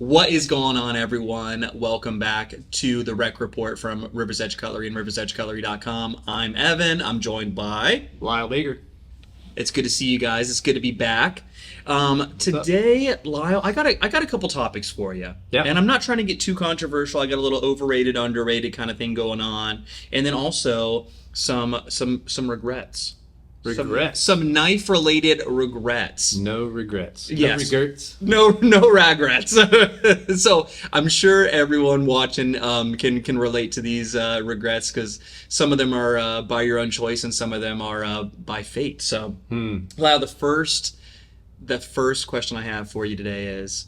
What is going on, everyone? Welcome back to the Rec Report from River's Edge Cutlery and riversedgecutlery.com. I'm Evan. I'm joined by Lyle Baker. It's good to see you guys. It's good to be back. Today, Lyle, I got a couple topics for you. Yeah. And I'm not trying to get too controversial. I got a little overrated, underrated kind of thing going on, and then also some regrets. Some knife-related regrets. No regrets. Yes. No regrets. No regrets. So I'm sure everyone watching can relate to these regrets, because some of them are by your own choice and some of them are by fate. So, Lyle, the first question I have for you today is,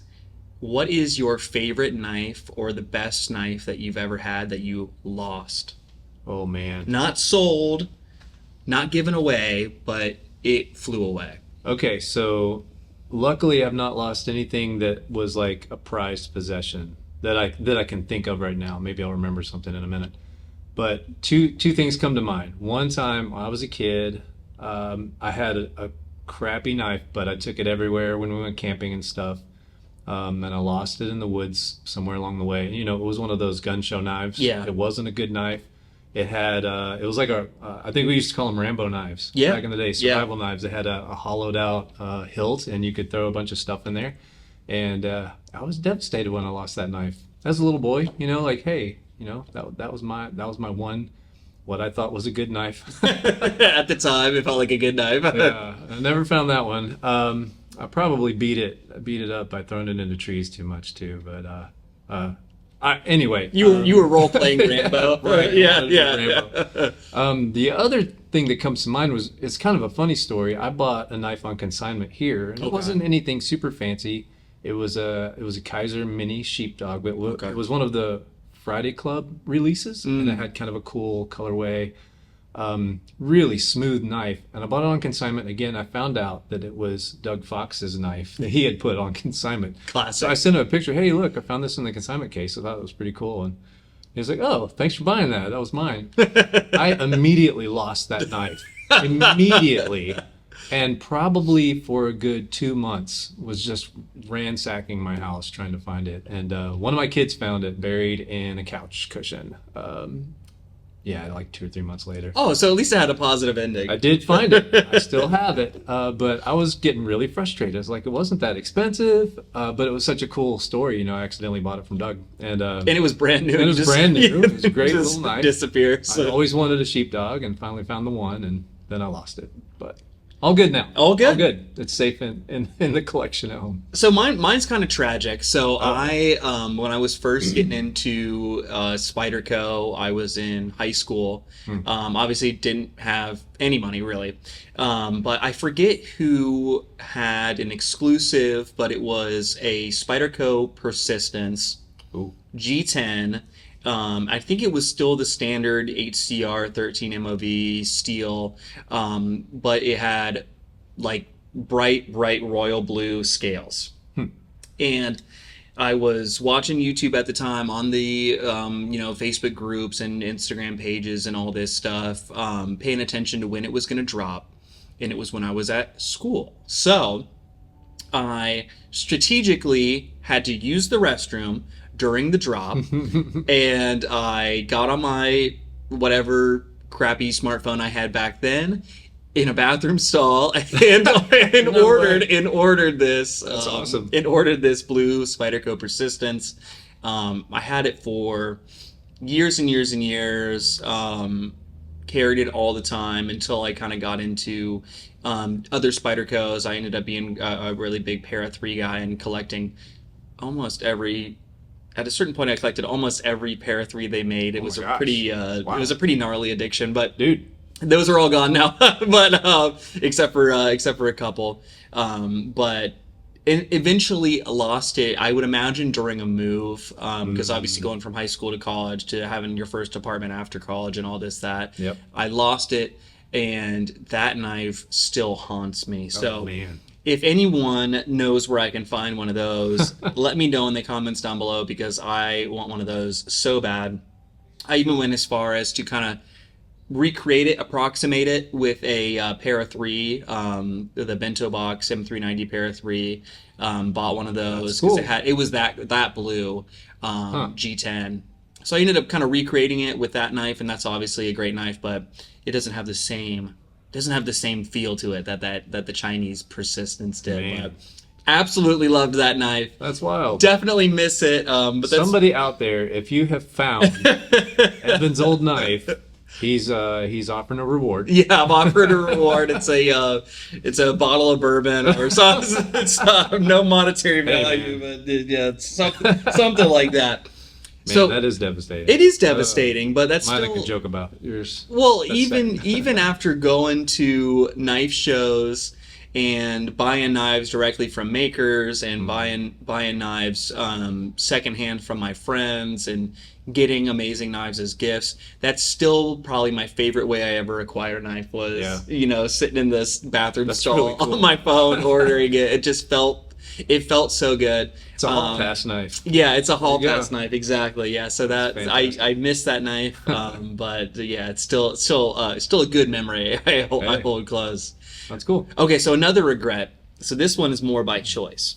what is your favorite knife or the best knife that you've ever had that you lost? Oh, man. Not sold, not given away, but it flew away. Okay, so luckily I've not lost anything that was like a prized possession that I can think of right now. Maybe I'll remember something in a minute. But two things come to mind. One time when I was a kid, I had a crappy knife, but I took it everywhere when we went camping and stuff. And I lost it in the woods somewhere along the way. You know, it was one of those gun show knives. Yeah. It wasn't a good knife. It had, it was like I think we used to call them Rambo knives back in the day, survival knives. It had a hollowed out hilt, and you could throw a bunch of stuff in there. And I was devastated when I lost that knife. As a little boy, you know, like, hey, you know, that was my one, what I thought was a good knife. At the time, it felt like a good knife. Yeah, I never found that one. I probably beat it up by throwing it into trees too much too, but anyway, you were role playing Rambo, right? Yeah. Rambo. The other thing that comes to mind it's kind of a funny story. I bought a knife on consignment here, and it wasn't anything super fancy. It was a Kaiser Mini Sheepdog, but it was one of the Friday Club releases, and it had kind of a cool colorway. Really smooth knife, and I bought it on consignment. Again, I found out that it was Doug Fox's knife that he had put on consignment. Classic. So I sent him a picture. Hey, look, I found this in the consignment case. I thought it was pretty cool, and he was like, "Oh, thanks for buying that. That was mine." I immediately lost that knife. Immediately, and probably for a good 2 months was just ransacking my house trying to find it. And one of my kids found it buried in a couch cushion. Yeah, like 2 or 3 months later. Oh, so at least it had a positive ending. I did find it. I still have it. But I was getting really frustrated. It's like, it wasn't that expensive, but it was such a cool story. You know, I accidentally bought it from Doug. And it was brand new. And it was brand new. It was a great little knife. Disappears. I always wanted a sheepdog and finally found the one, and then I lost it. But all good now. All good? All good. It's safe in the collection at home. So mine's kind of tragic. So I when I was first getting into Spyderco, I was in high school. Obviously didn't have any money really. But I forget who had an exclusive, but it was a Spyderco Persistence G10. I think it was still the standard HCR 13 MOV steel, but it had like bright royal blue scales. And I was watching YouTube at the time on the Facebook groups and Instagram pages and all this stuff, paying attention to when it was going to drop, and it was when I was at school. So I strategically had to use the restroom during the drop, and I got on my whatever crappy smartphone I had back then in a bathroom stall and ordered this. That's awesome. And ordered this blue Spyderco Persistence. I had it for years and years and years. Carried it all the time until I kind of got into other Spydercos. I ended up being a really big Para 3 guy and collecting almost every. At a certain point, I collected almost every Para 3 they made. It was a pretty, it was a pretty gnarly addiction. But dude, those are all gone now. But except for a couple. But eventually lost it. I would imagine during a move, because obviously going from high school to college to having your first apartment after college and all this that. Yep. I lost it, and that knife still haunts me. So. Man. If anyone knows where I can find one of those, let me know in the comments down below, because I want one of those so bad. I even went as far as to kind of recreate it, approximate it with a pair of three, the Bento Box M390 pair of three. Bought one of those because cool. it was that blue G10. So I ended up kind of recreating it with that knife, and that's obviously a great knife, but it doesn't have the same feel to it that the Chinese persistence did. Man. But absolutely loved that knife. That's wild. Definitely miss it. But that's... Somebody out there, if you have found Evan's old knife, he's offering a reward. Yeah, I'm offering a reward. It's a bottle of bourbon or something. It's no monetary value, but yeah, it's something like that. Man, so that is devastating. It is devastating, but that's mine still... I could joke about. Yours. Well, even after going to knife shows and buying knives directly from makers and buying knives secondhand from my friends and getting amazing knives as gifts, that's still probably my favorite way I ever acquired a knife was, sitting in this bathroom stall really cool. on my phone ordering it. It just felt so good. It's a hall pass knife. Yeah, it's a hall pass knife, exactly. Yeah, so that I miss that knife, but yeah, it's still a good memory. I hold close. That's cool. Okay, so another regret. So this one is more by choice.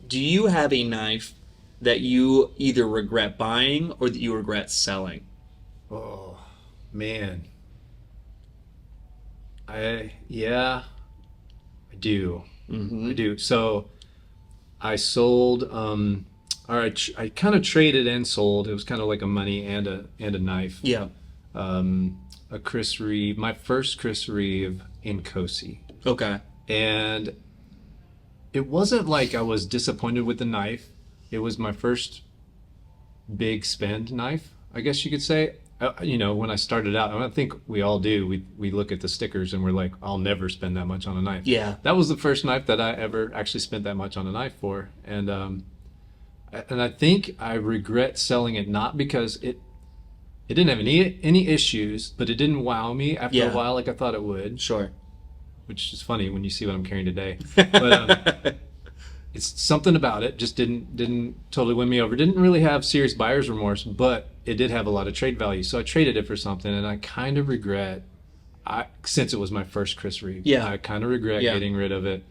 Do you have a knife that you either regret buying or that you regret selling? Oh, man. I do. Mm-hmm. I do. So I sold, I kind of traded and sold. It was kind of like a money and a knife. Yeah. A Chris Reeve, my first Chris Reeve in Cosi. Okay. And it wasn't like I was disappointed with the knife. It was my first big spend knife, I guess you could say. When I started out, and I think we all do, we look at the stickers and we're like, I'll never spend that much on a knife. Yeah. That was the first knife that I ever actually spent that much on a knife for. And I think I regret selling it, not because it didn't have any issues, but it didn't wow me after a while like I thought it would. Sure. Which is funny when you see what I'm carrying today. But it's something about it just didn't totally win me over. Didn't really have serious buyer's remorse, but it did have a lot of trade value. So I traded it for something, and I kind of regret, since it was my first Chris Reeve, I kind of regret getting rid of it.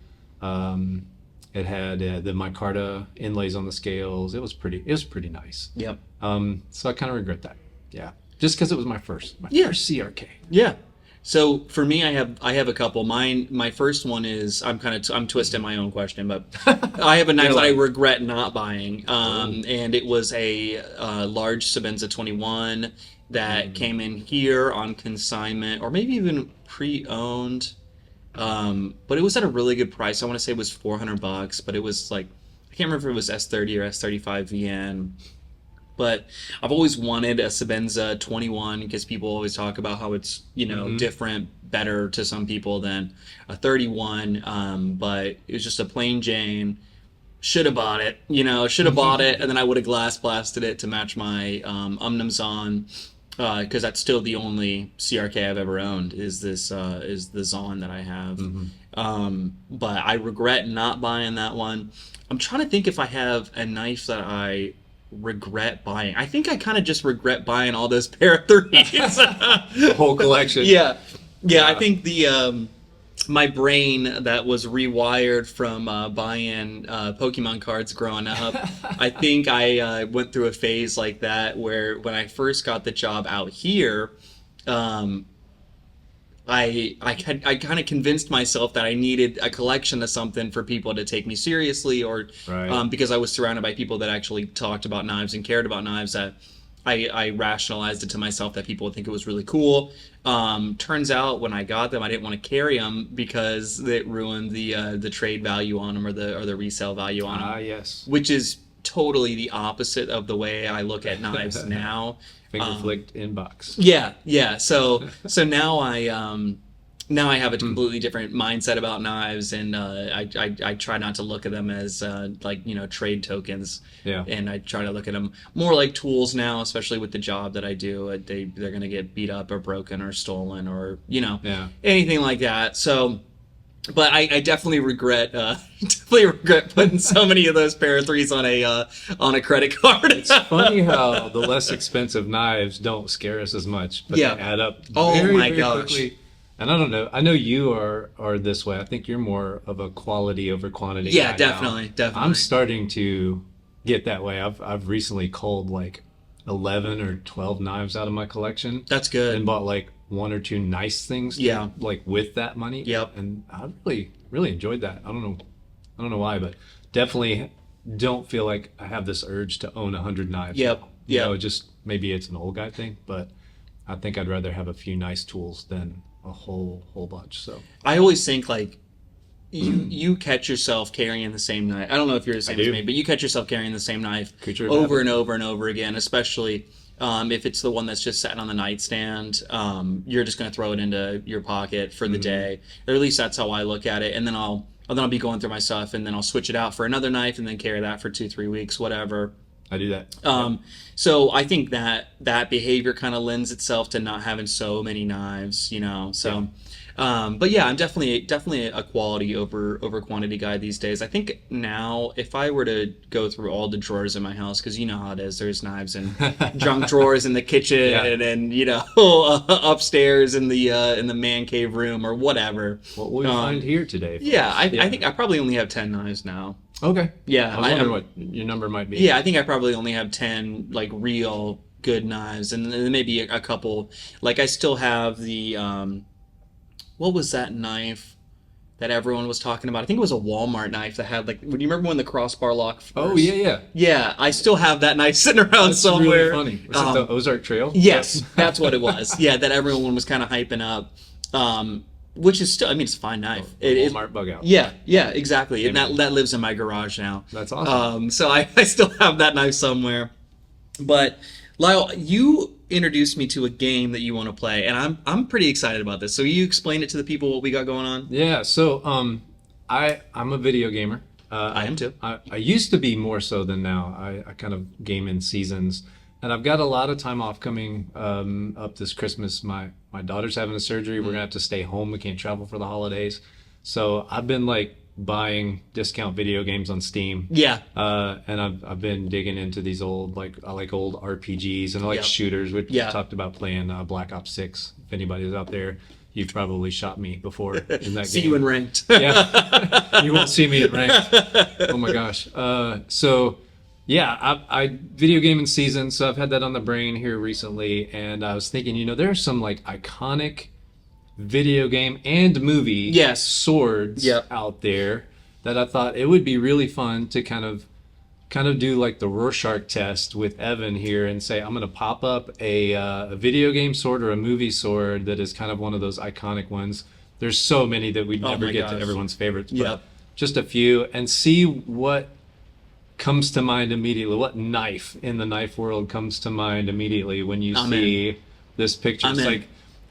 It had the micarta inlays on the scales. It was pretty nice. Yep. So I kind of regret that. Yeah. Just because it was my first CRK. Yeah. So for me, I have a couple. My first one is I'm twisting my own question, but I have a knife that I regret not buying, and it was a large Sebenza 21 that came in here on consignment or maybe even pre-owned, but it was at a really good price. I want to say it was $400, but it was like I can't remember if it was S30 or S35 VN. But I've always wanted a Sebenza 21 because people always talk about how it's, different, better to some people than a 31. But it was just a plain Jane. Should have bought it, bought it. And then I would have glass blasted it to match my Zon. Because that's still the only CRK I've ever owned is the Zon that I have. But I regret not buying that one. I'm trying to think if I have a knife that I regret buying. I think I kind of just regret buying all those pair of 30s. The whole collection. Yeah. I think the my brain that was rewired from buying Pokemon cards growing up, I think I went through a phase like that where when I first got the job out here, I kind of convinced myself that I needed a collection of something for people to take me seriously, or because I was surrounded by people that actually talked about knives and cared about knives, that I rationalized it to myself that people would think it was really cool. Turns out when I got them, I didn't want to carry them because it ruined the trade value on them or the resale value on them. Yes. Which is totally the opposite of the way I look at knives now. Finger flicked inbox. Yeah. So now I have a completely different mindset about knives, and I try not to look at them as trade tokens. Yeah. And I try to look at them more like tools now, especially with the job that I do. They're gonna get beat up or broken or stolen or anything like that. So But I definitely regret definitely regret putting so many of those pair of threes on a credit card. It's funny how the less expensive knives don't scare us as much, but Yeah. they add up Oh very, my very gosh. quickly. And I don't know. I know you are this way. I think you're more of a quality over quantity Yeah, guy definitely, now. definitely. I'm starting to get that way. I've recently culled like 11 or 12 knives out of my collection That's good. and bought like one or two nice things to, Yeah. like with that money. Yep. And I really enjoyed that. I don't know why, but definitely don't feel like I have this urge to own 100 knives. Yep. You Yep. know, just maybe it's an old guy thing, but I think I'd rather have a few nice tools than a whole bunch. So I always think like you catch yourself carrying the same knife. I don't know if you're the same as do. me, but you catch yourself carrying the same knife Creature of over habit. and over and over again, especially if it's the one that's just sitting on the nightstand. You're just going to throw it into your pocket for the day, or at least that's how I look at it. And then I'll be going through my stuff, and then I'll switch it out for another knife, and then carry that for 2-3 weeks, whatever. I do that. So I think that behavior kind of lends itself to not having so many knives, you know. So, but yeah, I'm definitely a quality over quantity guy these days. I think now if I were to go through all the drawers in my house, because you know how it is, there's knives in junk drawers in the kitchen Yeah. and you know upstairs in the man cave room or whatever. What will we find here today? folks? Yeah, I think I probably only have 10 knives now. Okay. Yeah, I was wondering what your number might be. Yeah, I think I probably only have 10 like real good knives, and then maybe a couple. Like I still have the what was that knife that everyone was talking about? I think it was a Walmart knife that had like. Would you remember when the crossbar lock? First? Oh yeah. Yeah, I still have that knife sitting around That's somewhere. really funny. Was it the Ozark Trail? Yes, that's what it was. Yeah, that everyone was kind of hyping up. Which is still, I mean, it's a fine knife. It is. Walmart bug out. Yeah, exactly. And that lives in my garage now. That's awesome. So I still have that knife somewhere. But Lyle, you introduced me to a game that you want to play, and I'm pretty excited about this. So you explain it to the people what we got going on. Yeah. So I'm a video gamer. I am too. I used to be more so than now. I kind of game in seasons, and I've got a lot of time off coming up this Christmas. My daughter's having a surgery. We're gonna have to stay home. We can't travel for the holidays, so I've been like buying discount video games on Steam. Yeah. And I've been digging into these old I like old RPGs and I like Yep. shooters. We Yeah. talked about playing Black Ops 6. If anybody's out there, you've probably shot me before in that See game. you in ranked. Yeah, you won't see me at ranked. Oh my gosh. So yeah, I video gaming season. So I've had that on the brain here recently, and I was thinking, there are some like iconic video game and movie Yes. swords Yep. out there that I thought it would be really fun to kind of do like the Rorschach test with Evan here and say, I'm going to pop up a video game sword or a movie sword that is kind of one of those iconic ones. There's so many that we'd never my get to gosh. everyone's favorites, but Yep. just a few, and see what comes to mind immediately. What knife in the knife world comes to mind immediately when you I'm see this picture? I'm It's in.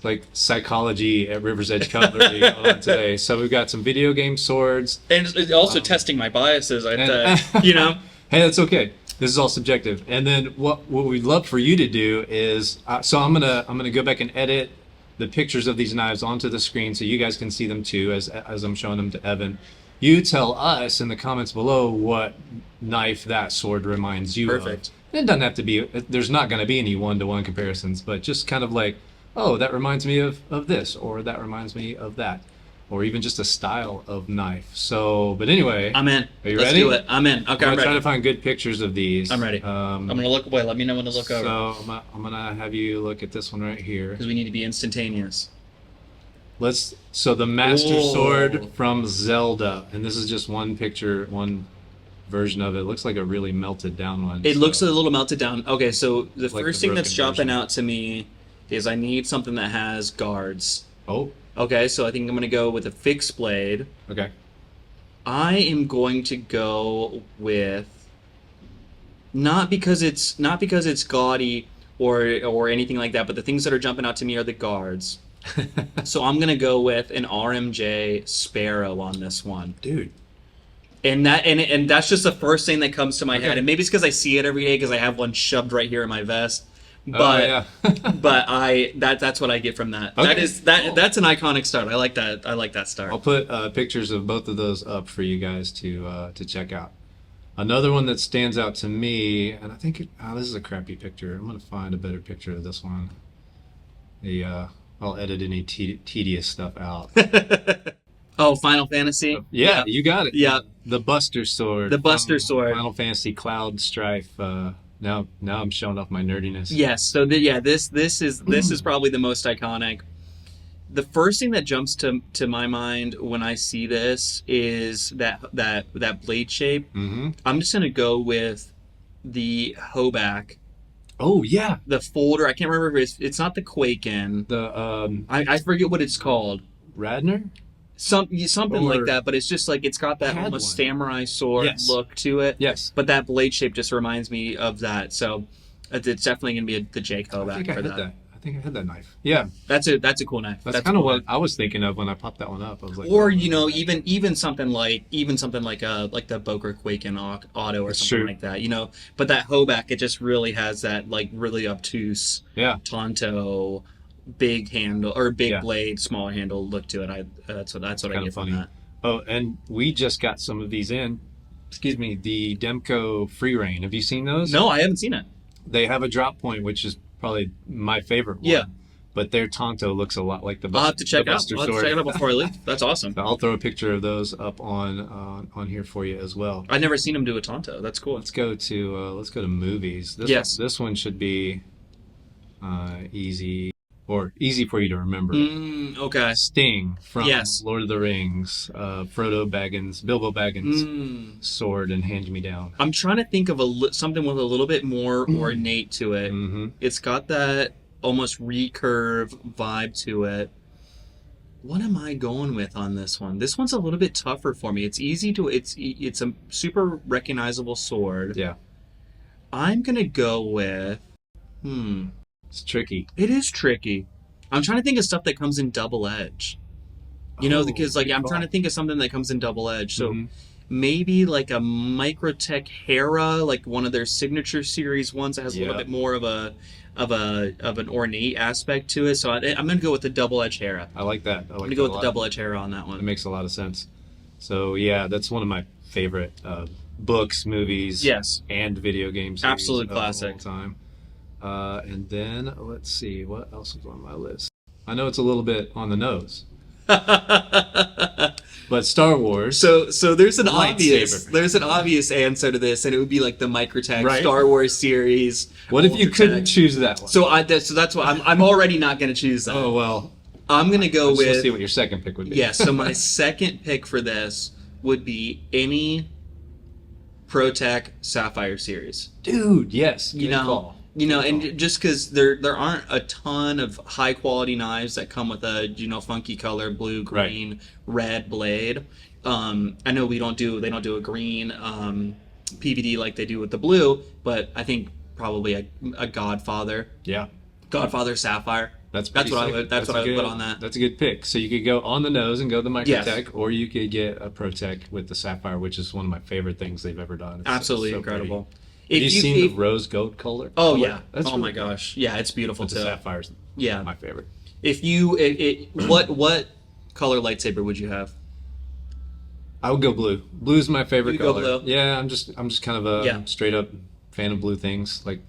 like psychology at River's Edge Cutlery going on today. So we've got some video game swords. And it's also testing my biases. and- Hey, that's okay. This is all subjective. And then what we'd love for you to do is, so I'm gonna go back and edit the pictures of these knives onto the screen so you guys can see them too as I'm showing them to Evan. You tell us in the comments below what knife that sword reminds you Perfect. of. It doesn't have to be. There's not going to be any one-to-one comparisons, but just kind of like, oh, that reminds me of this, or that reminds me of that, or even just a style of knife. So, but anyway, I'm in. Are you Let's ready? do it. I'm in. Okay, I'm I'm gonna try ready. to find good pictures of these. I'm ready. I'm gonna look. Wait, let me know when to look over So I'm gonna have you look at this one right here. because we need to be instantaneous. So the Master Whoa. Sword from Zelda, and this is just one picture, one version of it. It looks like a really melted down one. It so- looks a little melted down. Okay, so the Like first the thing that's broken jumping version. out to me is I need something that has guards. Oh, Okay, so I think I'm gonna go with a fixed blade. okay. I am going to go with not because it's gaudy or anything like that, but the things that are jumping out to me are the guards. So I'm gonna go with an RMJ Sparrow on this one. Dude. And that's just the first thing that comes to my Okay. head. And maybe it's because I see it every day because I have one shoved right here in my vest. But yeah. but that's what I get from that. Okay. That's an iconic start. I like that. I like that start. I'll put pictures of both of those up for you guys to check out. Another one that stands out to me, and I think this is a crappy picture. I'm gonna find a better picture of this one. I'll edit any tedious stuff out. Oh, Final Fantasy. Yeah, you got it. Yeah. The Buster Sword. The Buster from Sword. Final Fantasy Cloud Strife. Now I'm showing off my nerdiness. Yes. So this is probably the most iconic. The first thing that jumps to my mind when I see this is that blade shape. Mm-hmm. I'm just gonna go with the Hoback. Oh yeah. The folder. I can't remember if it's not the Quaken. The I forget what it's called. Radner. Something like that, but it's just like it's got that almost samurai sword look to it. Yes. But that blade shape just reminds me of that. So it's definitely gonna be the Jake Hoback I think I for had that. I think I had that knife. Yeah. That's a cool knife. That's kind of what I was thinking of when I popped that one up. I was like, or even something like the Boker Quaken Auto or something like that. But that Hoback, it just really has that like really obtuse Tonto big handle or big blade, small handle look to it. That's what I get from that. Oh, and we just got some of these in. Excuse me, the Demco Free Reign. Have you seen those? No, I haven't seen it. They have a drop point, which is probably my favorite one. Yeah. But their Tonto looks a lot like the Buster. I'll have to check out. I'll have to check it out before I leave. That's awesome. So I'll throw a picture of those up on here for you as well. I've never seen him do a Tonto. That's cool. Let's go to movies. This one should be easy for you to remember. Okay. Sting from Lord of the Rings, Bilbo Baggins' sword and Hand Me Down. I'm trying to think of something with a little bit more ornate to it. Mm-hmm. It's got that almost recurve vibe to it. What am I going with on this one? This one's a little bit tougher for me. It's a super recognizable sword. Yeah. I'm gonna go with It's tricky. It is tricky. I'm trying to think of stuff that comes in double edge. Because I'm trying to think of something that comes in double edge. So maybe like a Microtech Hera, like one of their signature series ones that has a little bit more of an ornate aspect to it. So I'm gonna go with the double edge Hera. I like that. I'm gonna go with the double edge Hera on that one. It makes a lot of sense. So yeah, that's one of my favorite books, movies, and video games. Absolute classic. Of all time. And then let's see what else is on my list. I know it's a little bit on the nose, but Star Wars. So there's an obvious answer to this, and it would be like the Microtech Star Wars series. What if you couldn't choose that one? So that's why I'm already not going to choose that. Oh well. I'm going to go with. Let's see what your second pick would be. Yeah. So my second pick for this would be any ProTech Sapphire series. Dude, yes. Good call. And just because there aren't a ton of high quality knives that come with a funky color, blue, green, red blade. I know they don't do a green PVD like they do with the blue, but I think probably a Godfather. Yeah. Godfather Sapphire. That's what I would put on that. That's a good pick. So you could go on the nose and go the Microtech, or you could get a ProTech with the Sapphire, which is one of my favorite things they've ever done. It's absolutely so incredible. Pretty. Have you seen the rose gold color? Oh yeah. That's my gosh. Yeah, it's beautiful too. The Sapphire's my favorite. What color lightsaber would you have? I would go blue. Blue's my favorite color. Go blue? Yeah, I'm just kind of a straight up fan of blue things. Like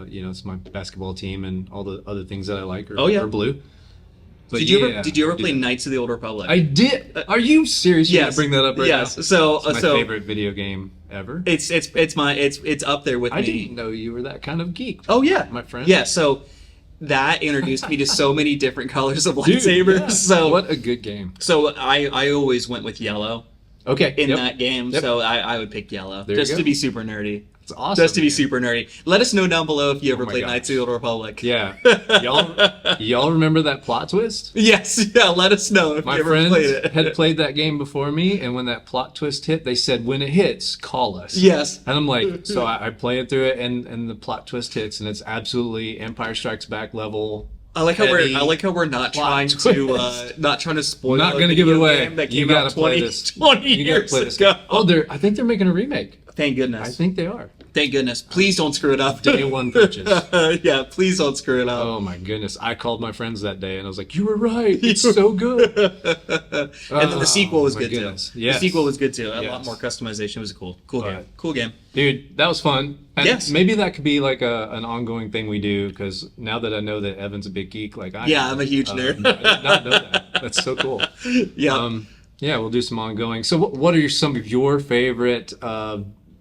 it's my basketball team and all the other things that I like are blue. But did you ever play Knights of the Old Republic? I did. Are you serious? Yes. You gotta bring that up right now. Yes. So it's my favorite video game ever. It's up there with me. I didn't know you were that kind of geek. Oh yeah, my friend. Yeah. So that introduced me to so many different colors of lightsabers. Yeah. So what a good game. So I always went with yellow. Okay. In that game, so I would pick yellow just to be super nerdy. It's awesome. Just to be super nerdy. Let us know down below if you ever played Knights of the Old Republic. Yeah. Y'all remember that plot twist? Yes. Yeah. Let us know if you ever played it. My friends had played that game before me, and when that plot twist hit, they said, "When it hits, call us." Yes. And I'm like, so I play it through it, and the plot twist hits, and it's absolutely Empire Strikes Back level. I like how we're not trying to spoil. Not going to give it away. You got to play this. 20 years ago. Oh, I think they're making a remake. Thank goodness. I think they are. Thank goodness. Please don't screw it up. Day one purchase. Yeah, please don't screw it up. Oh my goodness. I called my friends that day and I was like, you were right. It's so good. And then the sequel was my good goodness. too. Yes. The sequel was good too. A lot Yes. more customization. It was a cool game. Right. Cool game. Dude, that was fun. And Yes. maybe that could be like an ongoing thing we do, because now that I know that Evan's a big geek like I Yeah, am, I'm a huge nerd. I did not know that. That's so cool. Yeah. Yeah, we'll do some ongoing. So what are some of your favorite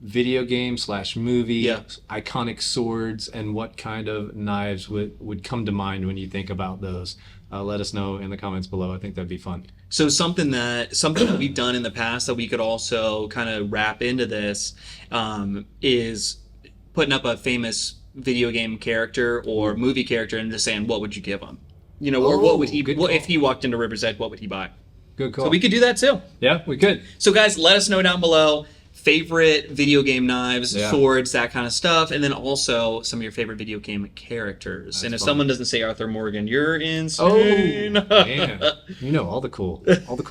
video game / movie Yeah. iconic swords, and what kind of knives would come to mind when you think about those? Let us know in the comments below. I think that'd be fun. So something that we've done in the past that we could also kind of wrap into this is putting up a famous video game character or movie character and just saying, what would you give him? You know, or what would he? Good What if call. he walked into River's Edge? What would he buy? Good call. So we could do that too. Yeah, we could. So guys, let us know down below favorite video game knives, Yeah. swords, that kind of stuff, and then also some of your favorite video game characters. That's and if fun. someone doesn't say Arthur Morgan, you're Oh insane. man, you know all the cool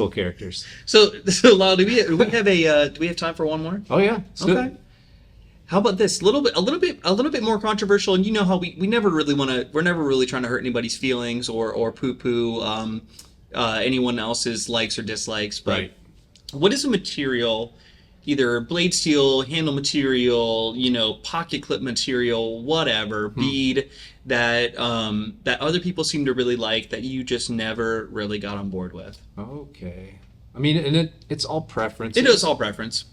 characters. So Lyle, do we have time for one more? Oh yeah, let's do it. Okay. How about this? A little bit more controversial, and you know how we never really we're never really trying to hurt anybody's feelings or poo-poo anyone else's likes or dislikes. But Right. what is a material, either blade steel, handle material, pocket clip material, whatever, bead that other people seem to really like that you just never really got on board with? Okay. I mean, and it's all preference. It is all preference.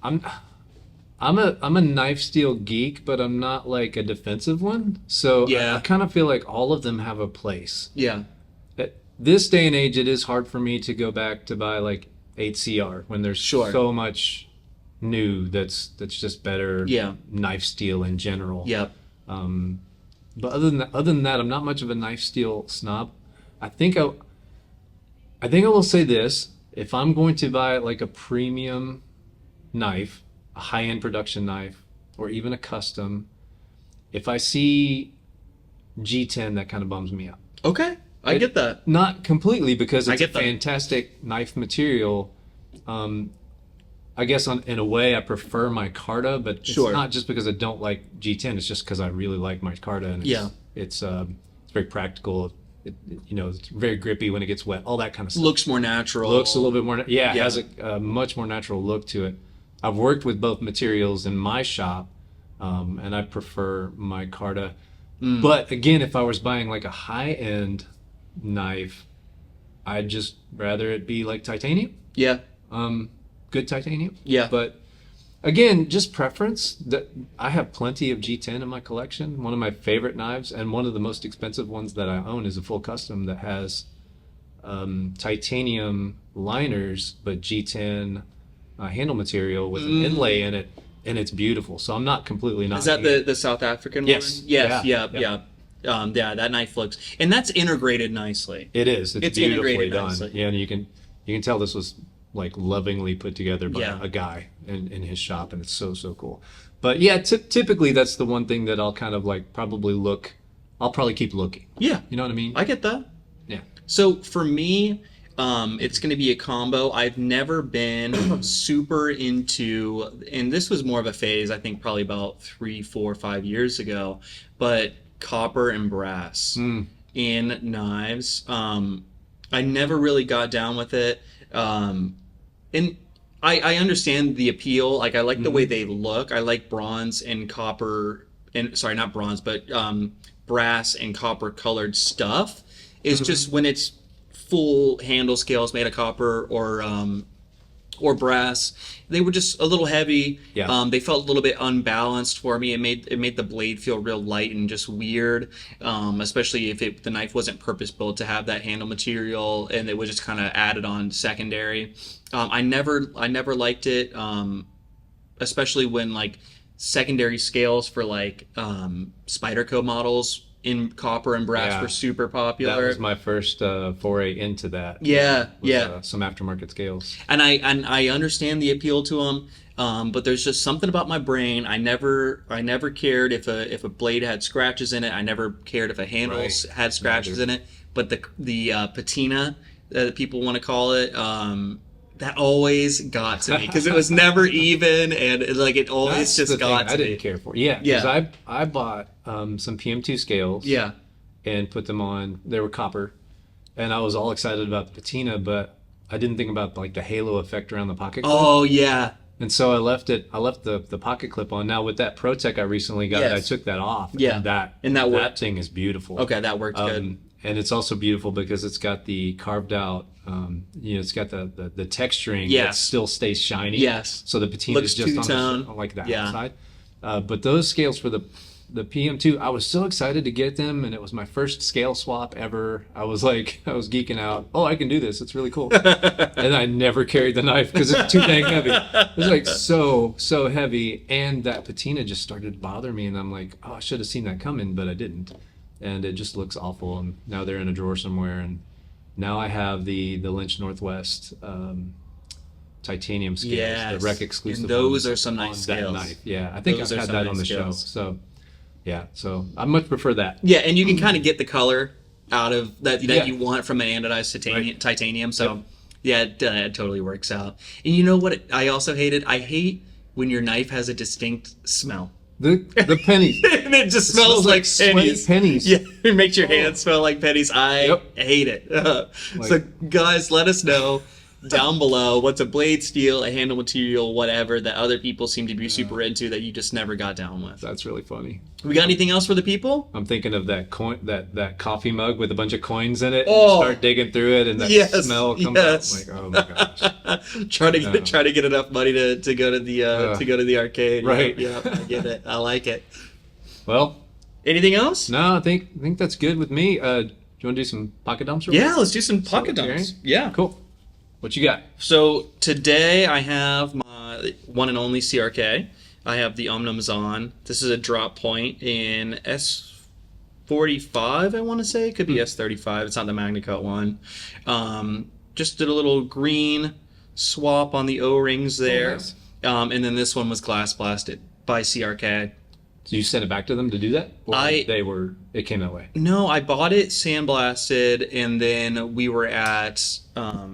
I'm a knife steel geek, but I'm not like a defensive one. So Yeah. I kind of feel like all of them have a place. Yeah. At this day and age, it is hard for me to go back to buy like 8CR when there's Sure. so much new that's just better. Yeah. Knife steel in general. Yep. But other than that, I'm not much of a knife steel snob. I think I will say this: if I'm going to buy like a premium knife, a high-end production knife, or even a custom, if I see G10, that kind of bums me out. Okay. I get that. Not completely, because I it's a get that. fantastic knife material. I guess in a way I prefer my Carta, but it's Sure. not just because I don't like G10. It's just because I really like my Carta, and it's very practical. It's very grippy when it gets wet. All that kind of stuff. Looks more natural. Looks a little bit more. It Yeah. has a much more natural look to it. I've worked with both materials in my shop, and I prefer my Carta. But again, if I was buying like a high-end knife, I'd just rather it be like titanium. Yeah. Good titanium. Yeah. But again, just preference. That I have plenty of G10 in my collection. One of my favorite knives, and one of the most expensive ones that I own, is a full custom that has titanium liners, but G10 handle material with an inlay in it, and it's beautiful. So I'm not completely not. Is that the South African Yes. one? Yes. Yeah. Yeah. Yeah. That knife looks, and that's integrated nicely. It is. It's beautifully integrated done. nicely. Yeah, and you can tell this was like lovingly put together by Yeah. a guy in his shop, and it's so cool. But yeah, typically that's the one thing that I'll kind of like probably look. I'll probably keep looking. Yeah. You know what I mean? I get that. Yeah. So for me, it's going to be a combo. I've never been super into, and this was more of a phase, I think probably about 3, 4, 5 years ago, but copper and brass in knives. I never really got down with it. And I understand the appeal. Like, I like the way they look. I like bronze and copper, and sorry, not bronze, but brass and copper colored stuff. It's just when it's full handle scales made of copper or brass, they were just a little heavy. Yeah. They felt a little bit unbalanced for me. It made the blade feel real light and just weird, especially if the knife wasn't purpose built to have that handle material, and it was just kind of added on secondary. I never liked it, especially when like secondary scales for like Spyderco models in copper and brass Yeah. were super popular. That was my first foray into that. Yeah, was, yeah. Some aftermarket scales. And I understand the appeal to them, but there's just something about my brain. I never cared if a blade had scratches in it. I never cared if a handle Right. had scratches in it. But the patina that people want to call it, that always got to me because it was never even, and it always That's just the got thing to I didn't me. care for. Yeah, because I bought some PM2 scales. Yeah. And put them on. They were copper, and I was all excited about the patina, but I didn't think about like the halo effect around the pocket clip. Oh yeah. And so I left the pocket clip on. Now with that ProTech I recently got, Yes. I took that off. Yeah. And that worked. that thing is beautiful. Okay, that worked good. And it's also beautiful because it's got the carved out, it's got the texturing that Yes. still stays shiny. Yes. So the patina Looks is just two-tone. on like the Yeah. outside. But those scales for the PM2, I was so excited to get them, and it was my first scale swap ever. I was geeking out. Oh, I can do this. It's really cool. And I never carried the knife because it's too dang heavy. It was like so heavy, and that patina just started to bother me, and I'm like, oh, I should have seen that coming, but I didn't. And it just looks awful, and now they're in a drawer somewhere, and now I have the Lynch Northwest titanium scales, Yes. the rec exclusive. And those ones are some nice on that scales. knife. Yeah, I think Those I've are had some that nice on the scales. show. So, yeah, so I much prefer that. Yeah, and you can kind of get the color out of that Yeah. you want from an anodized Right. titanium. So, Yep. yeah, it totally works out. And you know what? I also hated. I hate when your knife has a distinct smell. The pennies. And it just smells like sweaty pennies. pennies. Yeah, it makes your hands smell like pennies. I Yep. hate it. So, guys, let us know down below what's a blade steel, a handle material, whatever that other people seem to be super into that you just never got down with. That's really funny. We got anything else for the people? I'm thinking of that that coffee mug with a bunch of coins in it. Oh. You start digging through it, and that Yes, smell comes yes. out. I'm like, oh my gosh. try to get enough money to go to the arcade. Right. Yeah, I get it. I like it. Well, Anything else? no, I think that's good with me. Do you want to do some pocket dumps? Yeah, let's do some pocket So, dumps. okay. Yeah. Cool. What you got? So today I have my one and only CRK. I have the Omnumzon. This is a drop point in S45, I want to say. It could be S35. It's not the MagnaCut one. Just did a little green swap on the O-rings there. nice. And then this one was glass blasted by CRK. So you sent it back to them to do that? Or it came that way? No, I bought it sandblasted, and then we were at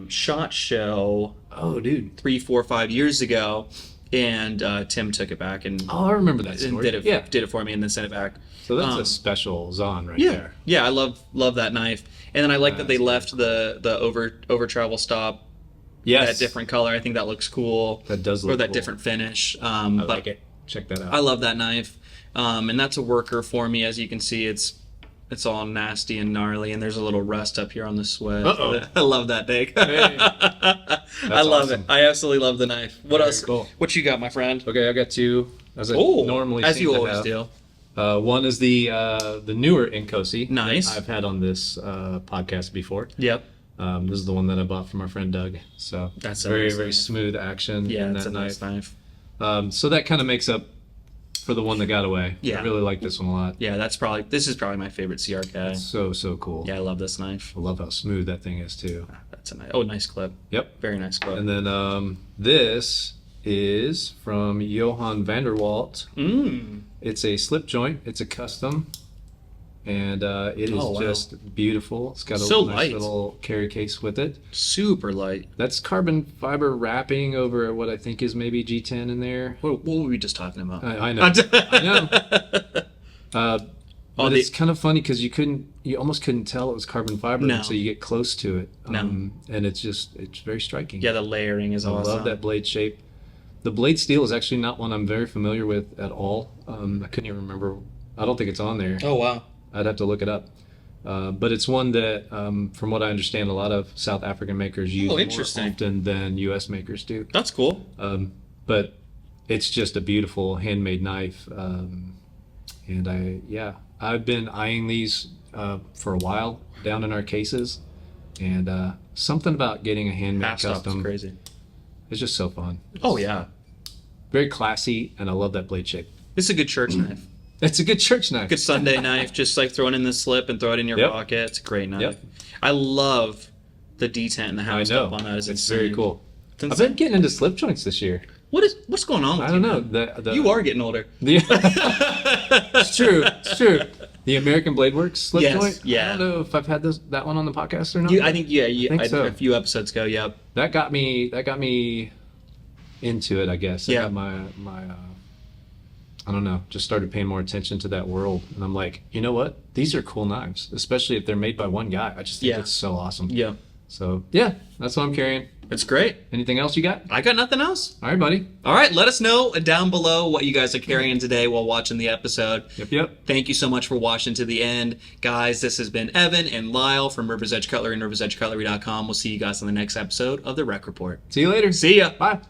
SHOT Show Oh, dude. 3, 4, 5 years ago, and Tim took it back and, Oh, I remember that and story. did it Yeah. did it for me and then sent it back. So that's Um, a special Zon right Yeah, there. yeah, I love that knife, and then I like that they That's left the over travel stop Yes. that different color. I think that looks cool. That does or look that cool. different finish. I But like it. Check that out. I love that knife, and that's a worker for me. As you can see, it's all nasty and gnarly, and there's a little rust up here on the swedge. Uh-oh. I love that, Nick. Hey. I love awesome. it. I absolutely love the knife. What Very else? cool. What you got, my friend? Okay, I got two. As I Oh, normally as seem you to always have. do. One is the newer Inkosi. Nice. That I've had on this podcast before. Yep. This is the one that I bought from our friend Doug. So That's a very nice very knife. smooth action. Yeah, in it's that a nice knife. So that kind of makes up for the one that got away. Yeah. I really like this one a lot. Yeah, this is probably my favorite CRK. So cool. Yeah, I love this knife. I love how smooth that thing is too. That's a nice clip. Yep. Very nice clip. And then this is from Johan Vanderwalt. It's a slip joint. It's a custom, and it is Oh, wow. just beautiful. It's got a So nice light. little carry case with it. Super light. That's carbon fiber wrapping over what I think is maybe G10 in there. What were we just talking about? I know. I know. But the- it's kind of funny because you almost couldn't tell it was carbon fiber No. until you get close to it. No. And it's very striking. Yeah, the layering is I awesome. love that blade shape. The blade steel is actually not one I'm very familiar with at all. I couldn't even remember. I don't think it's on there. Oh wow. I'd have to look it up. But it's one that, from what I understand, a lot of South African makers use more interesting. often than U.S. makers do. That's cool. But it's just a beautiful handmade knife. And I've been eyeing these for a while down in our cases. And something about getting a handmade Half stop is custom crazy. is just so fun. Oh yeah. Very classy, and I love that blade shape. This is a good church knife. It's a good church knife. Good Sunday knife. Just like throw it in the slip and throw it in your Yep. pocket. It's a great knife. Yep. I love the detent and the I half know. stop on that. It's very insane. cool. It's I've insane. been getting into slip joints this year. What's going on with I you? don't know. man? You are getting older. It's true. It's true. The American Blade Works slip Yes, joint? yeah. I don't know if I've had that one on the podcast or not. I think so. a few episodes ago. Yep. That got me into it, I guess. I got my I don't know, just started paying more attention to that world. And I'm like, you know what? These are cool knives, especially if they're made by one guy. I just think that's so awesome. Yeah. So, yeah, that's what I'm carrying. It's great. Anything else you got? I got nothing else. All right, buddy. All right, let us know down below what you guys are carrying today while watching the episode. Yep. Thank you so much for watching to the end. Guys, this has been Evan and Lyle from River's Edge Cutlery and riversedgecutlery.com. We'll see you guys on the next episode of The Rec Report. See you later. See ya. Bye.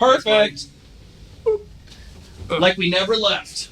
Perfect. Like we never left.